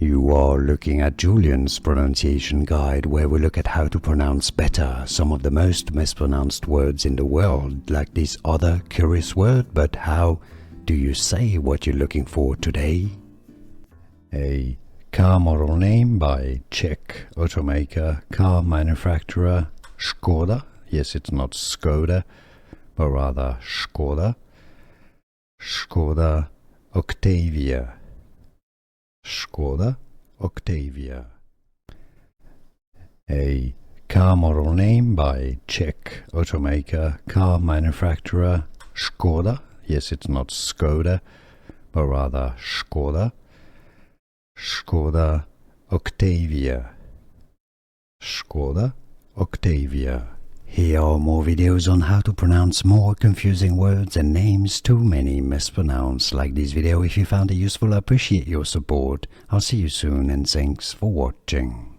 You are looking at Julian's pronunciation guide, where we look at how to pronounce better some of the most mispronounced words in the world, like this other curious word. But how do you say what you're looking for today? A car model name by Czech automaker, car manufacturer Skoda. Yes, it's not Skoda, but rather Skoda. Skoda Octavia. Skoda Octavia. A car model name by Czech automaker, car manufacturer Skoda. Yes, it's not Skoda, but rather Skoda. Skoda Octavia. Skoda Octavia. Here are more videos on how to pronounce more confusing words and names too many mispronounced. Like this video if you found it useful. I appreciate your support. I'll see you soon and thanks for watching.